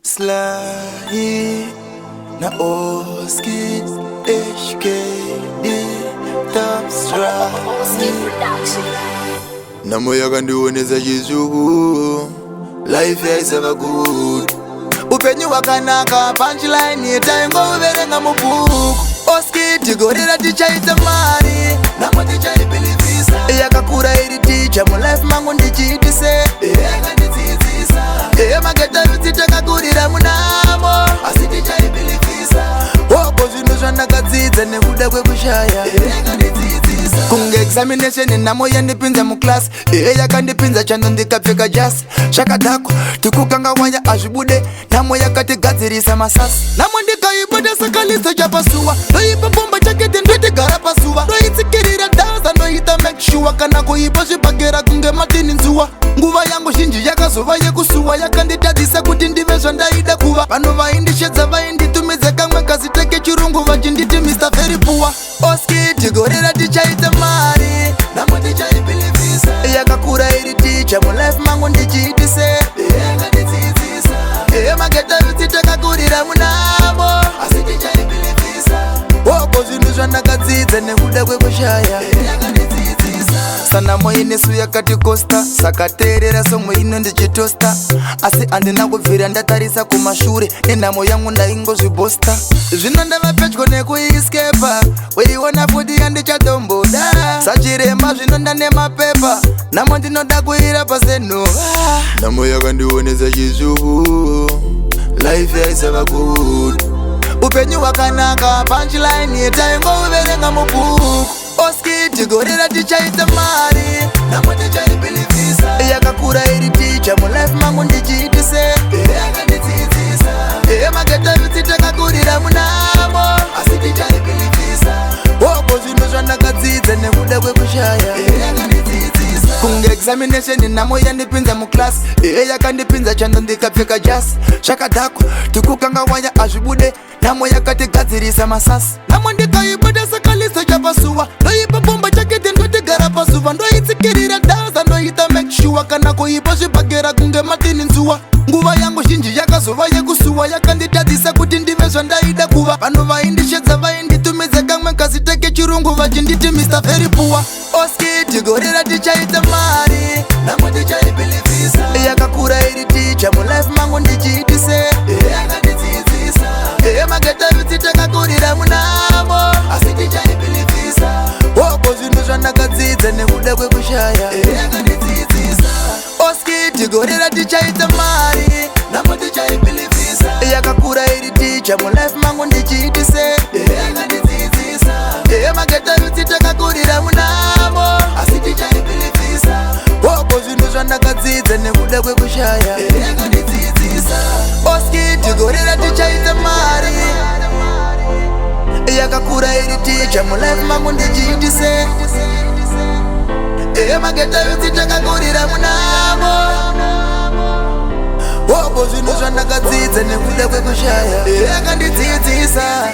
Sly na Oski HKD Top Strike na moyo kandiwoneza chizuku. Life yaisava good upenyu wakanaka punchline itaingo uverenga mubuku. Oski tigorera tichaita mari namo tichaipilivisa yakakura iri ticha mu life mangu ndichiitise mageta vititakakurira munamo asi tichaipilivisa oko zvinhu zvandakadzidza nekuda kwekushaya kunge examination namo yandipinza muclass yakandipinza chando ndikapfeka jasi zvakadhakwa tikukanga waya azvibude namo yakatigadzirisa masasi namo ndikaibata sakaliso chapasuwa ndoipa bomba chakete ndotigara pasuva ndoitsikirira dhaza ndoita make sure kana kuipa zvibhagera kunge matini nzuwa nguva yangu zhinji yakazova yekusuwa yakanditadzisa kuti ndive zvandaida kuva vanhu vaindishedza vainditumidza kamwe kazita kechirungu vachinditi Mr. Very Poor. Oski tigorera tichaita mari namo tichaipilivisa yakakura iri ticha mu life mangu ndichiitise mageta vititakakurira munamo asi tichaipilivisa oko zvinhu zvandakadzidza nekuda kwekushaya sanamo inesu yakatikosta sakateerera somwe ino ndichitosta asi andina kubvira ndatarisa kumashure nenhamo yangu ndaingozvibosta zvino ndava pedyo nekuiskepa weiona futi yandichatomboda sachiremba zvino ndane mapepa namo ndinoda kuira pasenova namo yakandionesa chizuku. Life yaisava good upenyu wakanaka punchline itaingo uverenga mubuku. Oski tigorera tichaita mari namo tichaipilivisa yakakura iri ticha mu life mangu ndichiitise mageta vititakakurira munamo asi tichaipilivisa oko zvinhu zvandakadzidza nekuda kwekushaya kunge examination namo yandipinza muclass yakandipinza chando ndikapfeka jasi zvakadhakwa tikukanga waya azvibude namo yakatigadzirisa masasi namo ndikaibata sakaliso chapasuwa ndoipa bomba chakete ndotigara pasuva ndoitsikirira dhaza ndoita make sure kana kuipa zvibhagera kunge matini nzuwa nguva yangu zhinji yakazova yekusuwa yakanditadzisa kuti ndive zvandaida kuva vanhu vaindishedza vainditumidza kamwe kazita kechirungu vachinditi Mr. Very Poor. Oski tigorera tichaita mari namo tichaipilivisa yakakura iri ticha mu life mangu ndichiitise mageta vititakakurira munamo asi tichaipilivisa oko zvinhu zvandakadzidza nekuda kwekushaya Oski tigorera tichaita mari namo tichaipilivisa yakakura iri ticha mu life mangu ndichiitise mageta vititakakurira munamo asi tichaipilivisa oko zvinhu zvandakadzidza nekuda kwekushaya Oski tigorera tichaita mari yakakura iri ticha mu life mangu ndichiitise mageta vititakakurira munamo oko zvinhu zvandakadzidza nekuda kwekushaya yakandidzidzisa